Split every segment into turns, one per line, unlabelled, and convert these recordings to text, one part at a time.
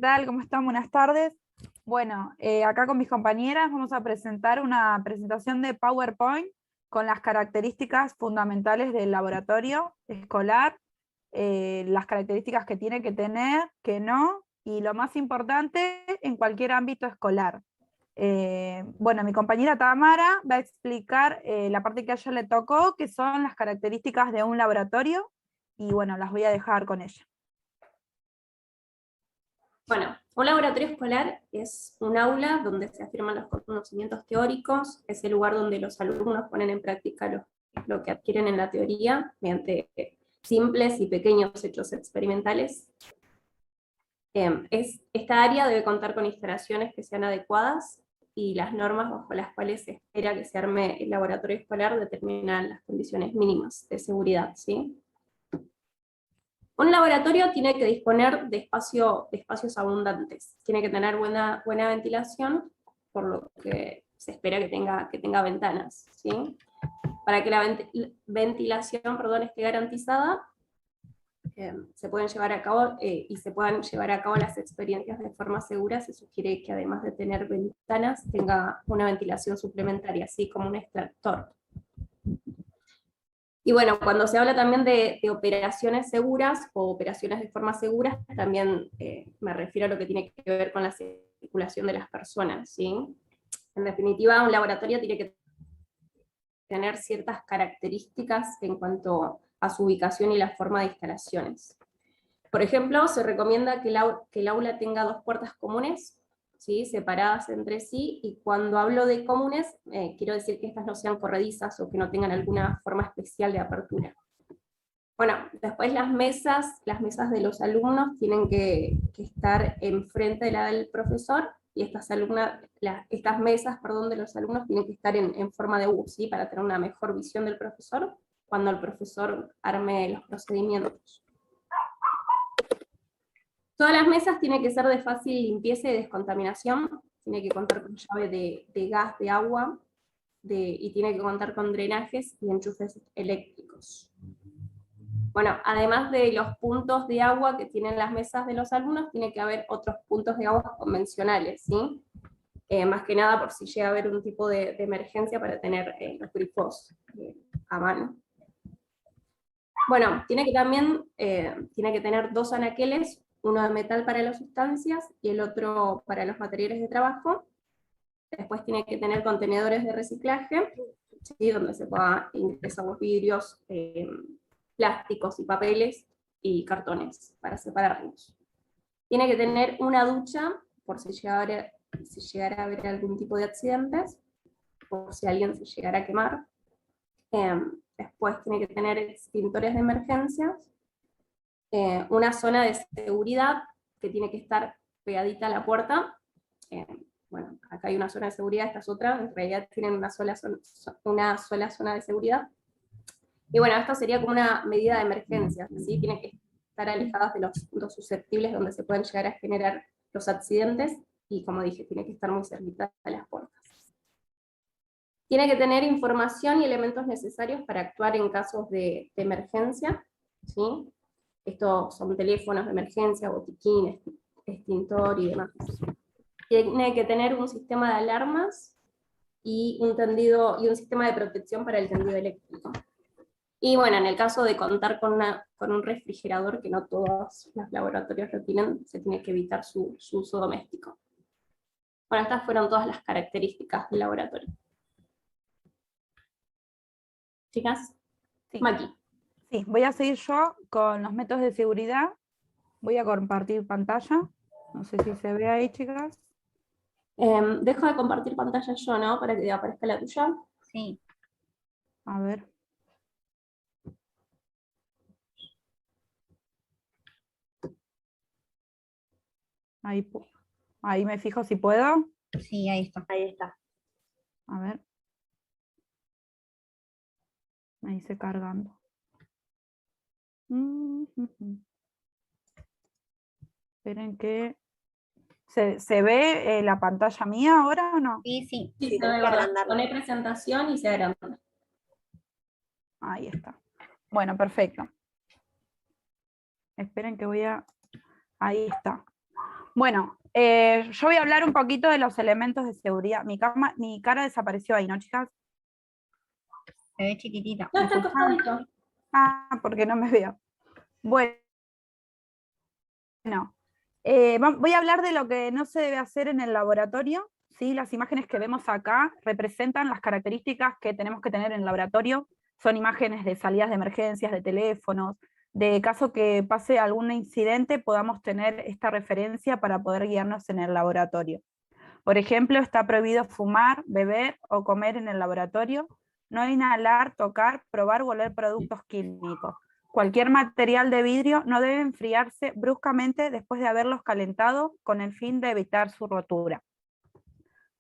tal? ¿Cómo están? Buenas tardes. Bueno, acá con mis compañeras vamos a presentar una presentación de PowerPoint con las características fundamentales del laboratorio escolar, las características que tiene que tener, que no, y lo más importante en cualquier ámbito escolar. Bueno, mi compañera Tamara va a explicar la parte que a ella le tocó, que son las características de un laboratorio, y bueno, las voy a dejar con ella.
Bueno, un laboratorio escolar es un aula donde se afirman los conocimientos teóricos, es el lugar donde los alumnos ponen en práctica lo que adquieren en la teoría mediante simples y pequeños hechos experimentales. Esta área debe contar con instalaciones que sean adecuadas y las normas bajo las cuales se espera que se arme el laboratorio escolar determinan las condiciones mínimas de seguridad, ¿sí? Un laboratorio tiene que disponer de espacios abundantes, tiene que tener buena ventilación, por lo que se espera que tenga ventanas, ¿sí? Para que la ventilación esté garantizada, se pueden llevar a cabo y se puedan llevar a cabo las experiencias de forma segura, se sugiere que además de tener ventanas, tenga una ventilación suplementaria, así como un extractor. Y bueno, cuando se habla también de operaciones seguras o operaciones de forma segura, también me refiero a lo que tiene que ver con la circulación de las personas, ¿sí? En definitiva, un laboratorio tiene que tener ciertas características en cuanto a su ubicación y la forma de instalaciones. Por ejemplo, se recomienda que el aula tenga dos puertas comunes, ¿sí? Separadas entre sí, y cuando hablo de comunes, quiero decir que estas no sean corredizas o que no tengan alguna forma especial de apertura. Bueno, después las mesas de los alumnos tienen que estar enfrente de la del profesor, y estas mesas de los alumnos tienen que estar en forma de U, ¿sí? Para tener una mejor visión del profesor cuando el profesor arme los procedimientos. Todas las mesas tienen que ser de fácil limpieza y descontaminación, tiene que contar con llave de gas, de agua, y tiene que contar con drenajes y enchufes eléctricos. Bueno, además de los puntos de agua que tienen las mesas de los alumnos, tiene que haber otros puntos de agua convencionales, ¿sí? Más que nada por si llega a haber un tipo de emergencia para tener los grifos a mano. Bueno, tiene que tener dos anaqueles, uno de metal para las sustancias y el otro para los materiales de trabajo. Después tiene que tener contenedores de reciclaje, ¿sí? Donde se pueda ingresar los vidrios, plásticos y papeles y cartones para separarlos. Tiene que tener una ducha por si llegara a haber algún tipo de accidentes, por si alguien se llegara a quemar. Después tiene que tener extintores de emergencias, una zona de seguridad que tiene que estar pegadita a la puerta. Bueno, acá hay una zona de seguridad, esta es otra, en realidad tienen una sola zona de seguridad. Y bueno, esto sería como una medida de emergencia, ¿sí? Tienen que estar alejadas de los puntos susceptibles donde se pueden llegar a generar los accidentes, y como dije, tiene que estar muy cerquita de las puertas. Tiene que tener información y elementos necesarios para actuar en casos de emergencia, ¿sí? Estos son teléfonos de emergencia, botiquín, extintor y demás. Tiene que tener un sistema de alarmas y un sistema de protección para el tendido eléctrico. Y bueno, en el caso de contar con un refrigerador, que no todos los laboratorios lo tienen, se tiene que evitar su uso doméstico. Bueno, estas fueron todas las características del laboratorio. Chicas,
Sí.
Maki.
Sí, voy a seguir yo con los métodos de seguridad. Voy a compartir pantalla. No sé si se ve ahí, chicas.
Dejo de compartir pantalla yo, ¿no? Para que aparezca la tuya.
Sí. A ver. Ahí me fijo si puedo.
Sí, ahí está.
Ahí está.
A ver. Me hice cargando. Esperen que... ¿Se ve la pantalla mía ahora o no?
Sí, sí.
Sí, se ve, ¿verdad? Pone presentación y se agranda.
Ahí está. Bueno, perfecto. Esperen que voy a... Ahí está. Bueno, yo voy a hablar un poquito de los elementos de seguridad. Mi cara desapareció ahí, ¿no, chicas?
Se ve chiquitita.
No,
¿Me
está al
escuchan?
costadito.
Ah, porque no me veo. Bueno, voy a hablar de lo que no se debe hacer en el laboratorio. ¿Sí? Las imágenes que vemos acá representan las características que tenemos que tener en el laboratorio. Son imágenes de salidas de emergencias, de teléfonos, de caso que pase algún incidente, podamos tener esta referencia para poder guiarnos en el laboratorio. Por ejemplo, está prohibido fumar, beber o comer en el laboratorio, no inhalar, tocar, probar o oler productos químicos. Cualquier material de vidrio no debe enfriarse bruscamente después de haberlos calentado con el fin de evitar su rotura.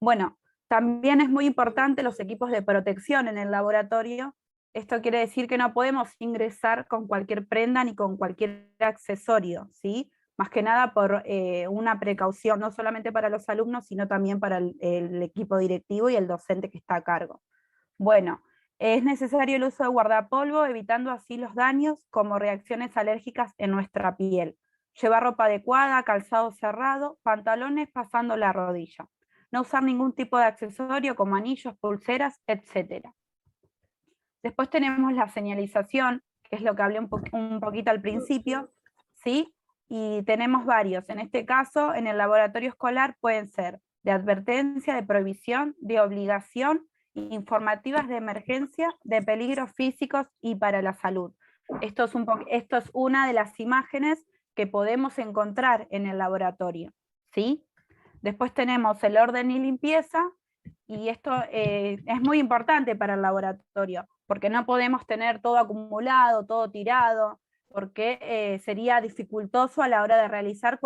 Bueno, también es muy importante los equipos de protección en el laboratorio. Esto quiere decir que no podemos ingresar con cualquier prenda ni con cualquier accesorio, ¿sí? Más que nada por una precaución, no solamente para los alumnos, sino también para el equipo directivo y el docente que está a cargo. Bueno, es necesario el uso de guardapolvo, evitando así los daños como reacciones alérgicas en nuestra piel. Llevar ropa adecuada, calzado cerrado, pantalones pasando la rodilla. No usar ningún tipo de accesorio como anillos, pulseras, etc. Después tenemos la señalización, que es lo que hablé un poquito al principio, ¿sí? Y tenemos varios. En este caso, en el laboratorio escolar pueden ser de advertencia, de prohibición, de obligación, informativas de emergencia, de peligros físicos y para la salud. Esto es una de las imágenes que podemos encontrar en el laboratorio, ¿sí? Después tenemos el orden y limpieza, y esto es muy importante para el laboratorio, porque no podemos tener todo acumulado, todo tirado, porque sería dificultoso a la hora de realizar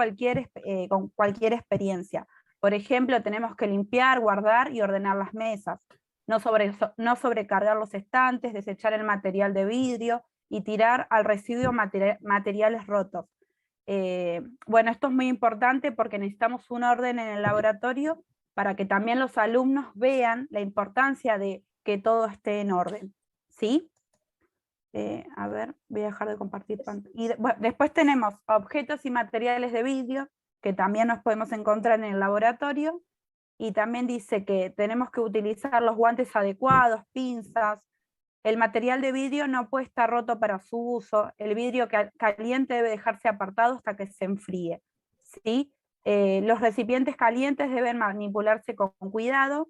con cualquier experiencia. Por ejemplo, tenemos que limpiar, guardar y ordenar las mesas, no sobrecargar los estantes, desechar el material de vidrio y tirar al residuo materiales rotos. Bueno, esto es muy importante porque necesitamos un orden en el laboratorio para que también los alumnos vean la importancia de que todo esté en orden, ¿sí? A ver, voy a dejar de compartir pantalla. Y bueno, después tenemos objetos y materiales de vidrio, que también nos podemos encontrar en el laboratorio, y también dice que tenemos que utilizar los guantes adecuados, pinzas. El material de vidrio no puede estar roto para su uso, el vidrio caliente debe dejarse apartado hasta que se enfríe, ¿sí? Los recipientes calientes deben manipularse con cuidado,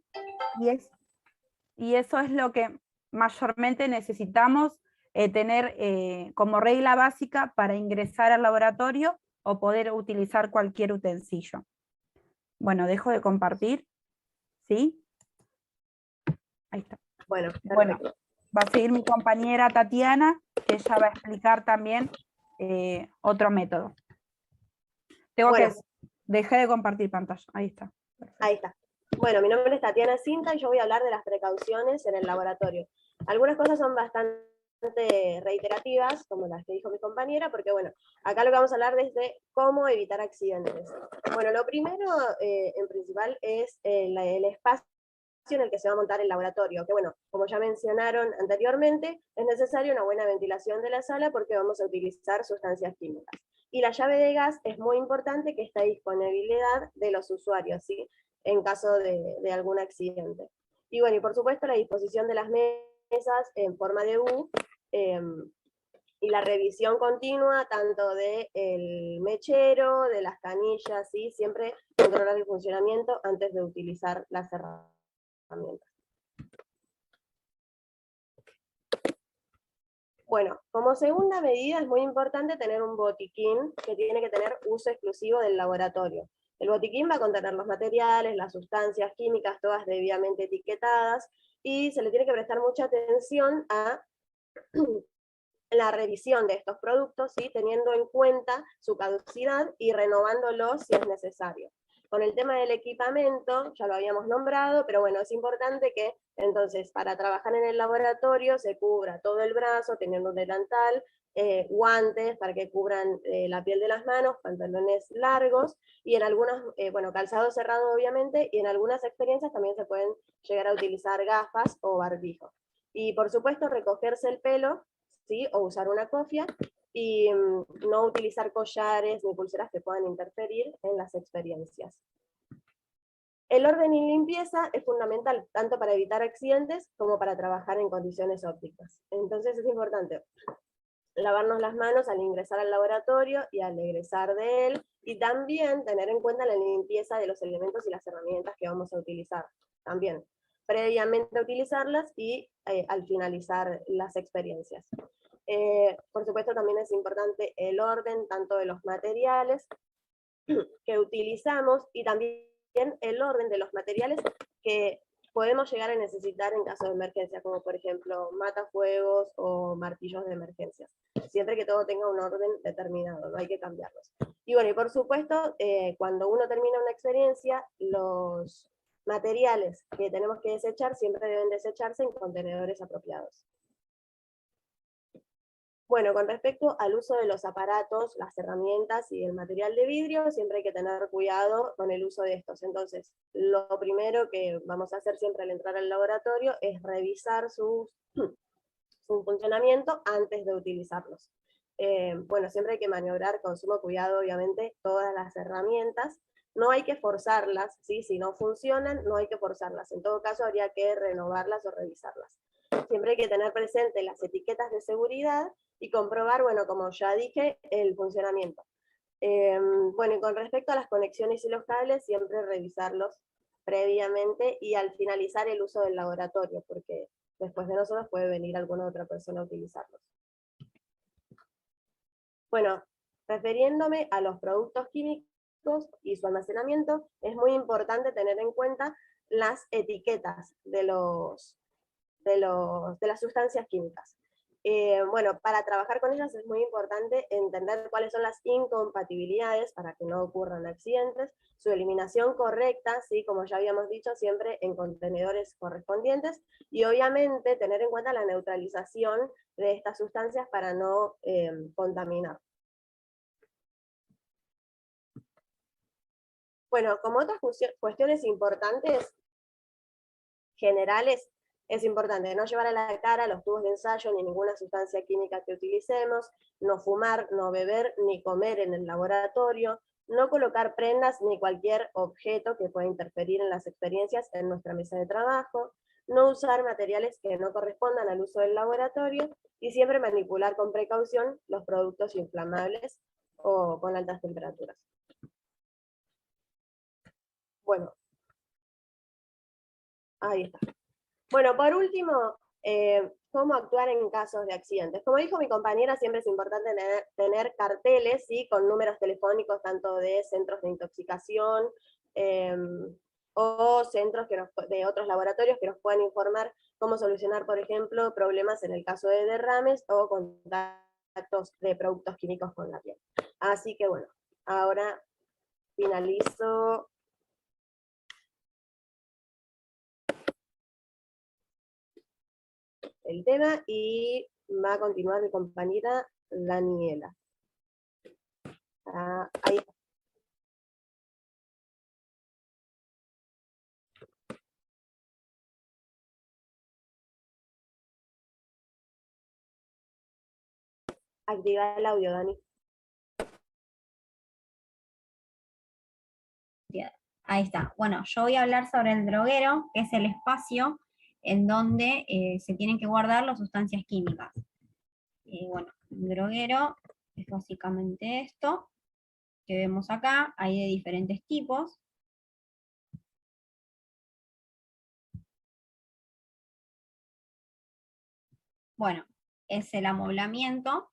y eso es lo que mayormente necesitamos tener como regla básica para ingresar al laboratorio o poder utilizar cualquier utensilio. Bueno, dejo de compartir, ¿sí? Ahí está.
Bueno,
Bueno, va a seguir mi compañera Tatiana, que ella va a explicar también otro método. Dejé de compartir pantalla, ahí está. Perfecto.
Ahí está. Bueno, mi nombre es Tatiana Cinta y yo voy a hablar de las precauciones en el laboratorio. Algunas cosas son bastante reiterativas, como las que dijo mi compañera, porque bueno, acá lo que vamos a hablar desde cómo evitar accidentes. Bueno, lo primero, en principal, es el espacio en el que se va a montar el laboratorio, que bueno, como ya mencionaron anteriormente, es necesaria una buena ventilación de la sala porque vamos a utilizar sustancias químicas. Y la llave de gas es muy importante que esté a disponibilidad de los usuarios, ¿sí? En caso de algún accidente. Y bueno, y por supuesto la disposición de las mesas en forma de U, y la revisión continua tanto del mechero, de las canillas, ¿sí? Siempre controlar el funcionamiento antes de utilizar las herramientas. Bueno, como segunda medida es muy importante tener un botiquín que tiene que tener uso exclusivo del laboratorio. El botiquín va a contener los materiales, las sustancias químicas, todas debidamente etiquetadas, y se le tiene que prestar mucha atención a la revisión de estos productos, ¿sí? Teniendo en cuenta su caducidad y renovándolos si es necesario. Con el tema del equipamiento, ya lo habíamos nombrado, pero bueno, es importante que entonces para trabajar en el laboratorio se cubra todo el brazo, teniendo un delantal, guantes para que cubran la piel de las manos, pantalones largos, y en algunas, bueno, calzado cerrado obviamente, y en algunas experiencias también se pueden llegar a utilizar gafas o barbijo. Y por supuesto recogerse el pelo, ¿sí? O usar una cofia, y no utilizar collares ni pulseras que puedan interferir en las experiencias. El orden y limpieza es fundamental tanto para evitar accidentes como para trabajar en condiciones óptimas. Entonces es importante lavarnos las manos al ingresar al laboratorio y al egresar de él, y también tener en cuenta la limpieza de los elementos y las herramientas que vamos a utilizar. También, previamente a utilizarlas y al finalizar las experiencias. Por supuesto también es importante el orden tanto de los materiales que utilizamos y también el orden de los materiales que podemos llegar a necesitar en caso de emergencia, como por ejemplo matafuegos o martillos de emergencia. Siempre que todo tenga un orden determinado, no hay que cambiarlos. Y bueno, y por supuesto, cuando uno termina una experiencia, los materiales que tenemos que desechar siempre deben desecharse en contenedores apropiados. Bueno, con respecto al uso de los aparatos, las herramientas y el material de vidrio, siempre hay que tener cuidado con el uso de estos. Entonces, lo primero que vamos a hacer siempre al entrar al laboratorio es revisar su funcionamiento antes de utilizarlos. Bueno, siempre hay que maniobrar con sumo cuidado, obviamente, todas las herramientas. No hay que forzarlas, ¿sí? Si no funcionan, no hay que forzarlas. En todo caso, habría que renovarlas o revisarlas. Siempre hay que tener presente las etiquetas de seguridad y comprobar, bueno, como ya dije, el funcionamiento. Bueno, y con respecto a las conexiones y los cables, siempre revisarlos previamente y al finalizar el uso del laboratorio, porque después de nosotros puede venir alguna otra persona a utilizarlos. Bueno, refiriéndome a los productos químicos y su almacenamiento, es muy importante tener en cuenta las etiquetas de las sustancias químicas. Bueno, para trabajar con ellas es muy importante entender cuáles son las incompatibilidades para que no ocurran accidentes, su eliminación correcta, ¿sí? Como ya habíamos dicho, siempre en contenedores correspondientes, y obviamente tener en cuenta la neutralización de estas sustancias para no contaminar. Bueno, como otras cuestiones importantes, generales, es importante no llevar a la cara los tubos de ensayo ni ninguna sustancia química que utilicemos, no fumar, no beber ni comer en el laboratorio, no colocar prendas ni cualquier objeto que pueda interferir en las experiencias en nuestra mesa de trabajo, no usar materiales que no correspondan al uso del laboratorio y siempre manipular con precaución los productos inflamables o con altas temperaturas. Bueno, ahí está. Bueno, por último, cómo actuar en casos de accidentes. Como dijo mi compañera, siempre es importante tener carteles, ¿sí? Con números telefónicos tanto de centros de intoxicación o centros de otros laboratorios que nos puedan informar cómo solucionar, por ejemplo, problemas en el caso de derrames o contactos de productos químicos con la piel. Así que bueno, ahora finalizo. El tema y va a continuar mi compañera Daniela. Ahí está. Activa el audio, Dani.
Ahí está. Bueno, yo voy a hablar sobre el droguero, que es el espacio en donde se tienen que guardar las sustancias químicas. Bueno, el droguero es básicamente esto que vemos acá, hay de diferentes tipos. Bueno, es el amoblamiento,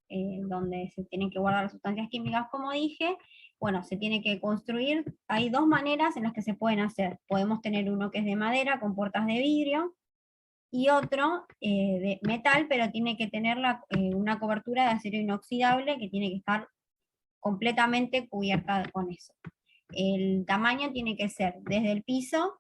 donde se tienen que guardar las sustancias químicas, como dije. Bueno, se tiene que construir, hay dos maneras en las que se pueden hacer. Podemos tener uno que es de madera con puertas de vidrio, y otro de metal, pero tiene que tener una cobertura de acero inoxidable que tiene que estar completamente cubierta con eso. El tamaño tiene que ser desde el piso,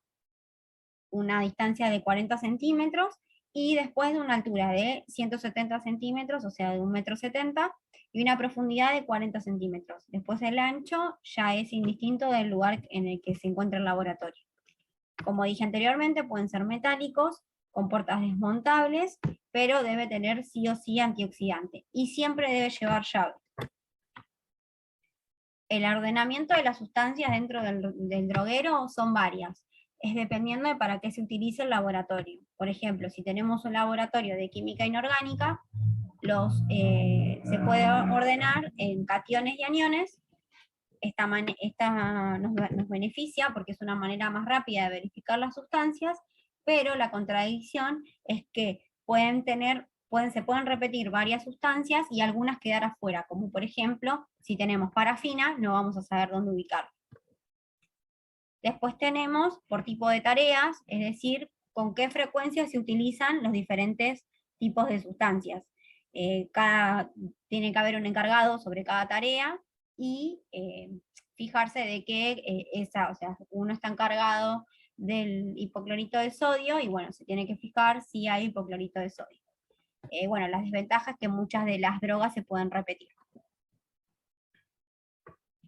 una distancia de 40 centímetros, y después de una altura de 170 centímetros, o sea, de 1,70 m, y una profundidad de 40 centímetros. Después el ancho ya es indistinto del lugar en el que se encuentra el laboratorio. Como dije anteriormente, pueden ser metálicos, con puertas desmontables, pero debe tener sí o sí antioxidante, y siempre debe llevar llave. El ordenamiento de las sustancias dentro del droguero son varias, es dependiendo de para qué se utilice el laboratorio. Por ejemplo, si tenemos un laboratorio de química inorgánica, se puede ordenar en cationes y aniones. Esta nos beneficia porque es una manera más rápida de verificar las sustancias, pero la contradicción es que se pueden repetir varias sustancias y algunas quedar afuera, como por ejemplo, si tenemos parafina, no vamos a saber dónde ubicarla. Después tenemos por tipo de tareas, es decir, con qué frecuencia se utilizan los diferentes tipos de sustancias. Tiene que haber un encargado sobre cada tarea y fijarse de que uno está encargado del hipoclorito de sodio y bueno, se tiene que fijar si hay hipoclorito de sodio. Bueno, las desventajas es que muchas de las drogas se pueden repetir.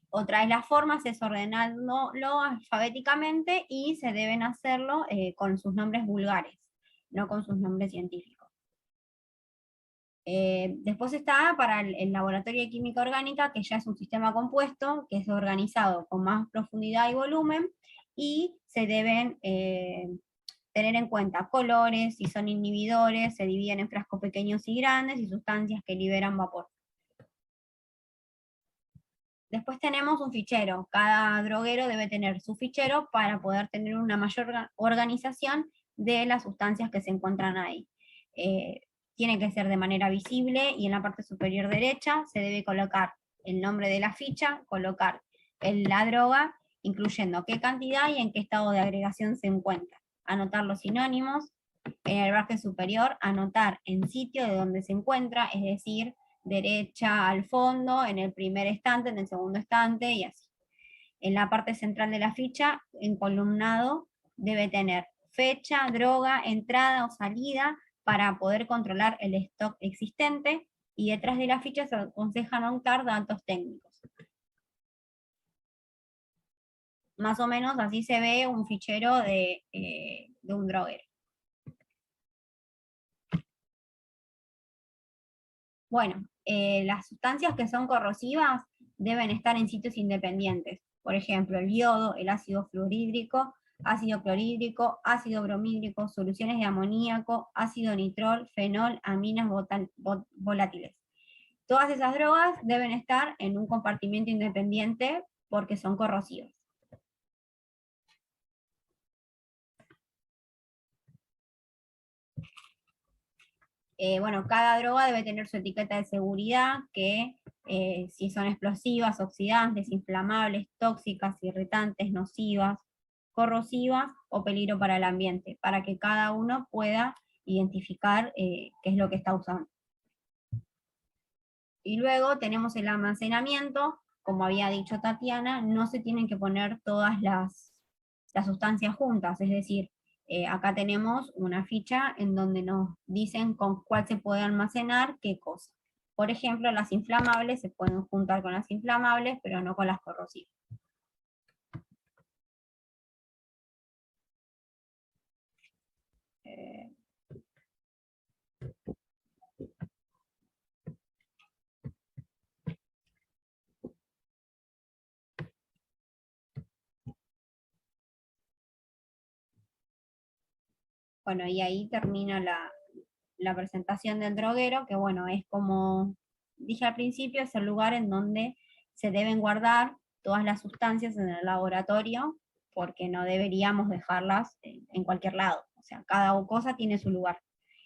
Otra de las formas es ordenándolo alfabéticamente y se deben hacerlo con sus nombres vulgares, no con sus nombres científicos. Después está para el laboratorio de química orgánica, que ya es un sistema compuesto, que es organizado con más profundidad y volumen, y se deben tener en cuenta colores, si son inhibidores, se dividen en frascos pequeños y grandes, y sustancias que liberan vapor. Después tenemos un fichero. Cada droguero debe tener su fichero para poder tener una mayor organización de las sustancias que se encuentran ahí. Tiene que ser de manera visible y en la parte superior derecha se debe colocar el nombre de la ficha, colocar la droga, incluyendo qué cantidad y en qué estado de agregación se encuentra. Anotar los sinónimos. En el margen superior, anotar en sitio de donde se encuentra, es decir, derecha al fondo, en el primer estante, en el segundo estante, y así. En la parte central de la ficha, en columnado, debe tener fecha, droga, entrada o salida, para poder controlar el stock existente, y detrás de la ficha se aconseja anotar datos técnicos. Más o menos así se ve un fichero de un droguero. Bueno, las sustancias que son corrosivas deben estar en sitios independientes. Por ejemplo, el yodo, el ácido fluorhídrico, ácido clorhídrico, ácido bromhídrico, soluciones de amoníaco, ácido nitrol, fenol, aminas volátiles. Todas esas drogas deben estar en un compartimiento independiente porque son corrosivas. Bueno, cada droga debe tener su etiqueta de seguridad, que si son explosivas, oxidantes, inflamables, tóxicas, irritantes, nocivas, corrosivas o peligro para el ambiente, para que cada uno pueda identificar qué es lo que está usando. Y luego tenemos el almacenamiento. Como había dicho Tatiana, no se tienen que poner todas las sustancias juntas, es decir, acá tenemos una ficha en donde nos dicen con cuál se puede almacenar qué cosa. Por ejemplo, las inflamables se pueden juntar con las inflamables, pero no con las corrosivas. Bueno, y ahí termina la presentación del droguero, que bueno, es como dije al principio, es el lugar en donde se deben guardar todas las sustancias en el laboratorio, porque no deberíamos dejarlas en cualquier lado. O sea, cada cosa tiene su lugar.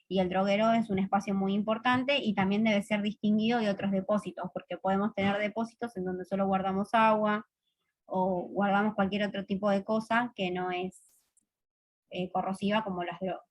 Y el droguero es un espacio muy importante y también debe ser distinguido de otros depósitos, porque podemos tener depósitos en donde solo guardamos agua o guardamos cualquier otro tipo de cosa que no es corrosiva como las drogas.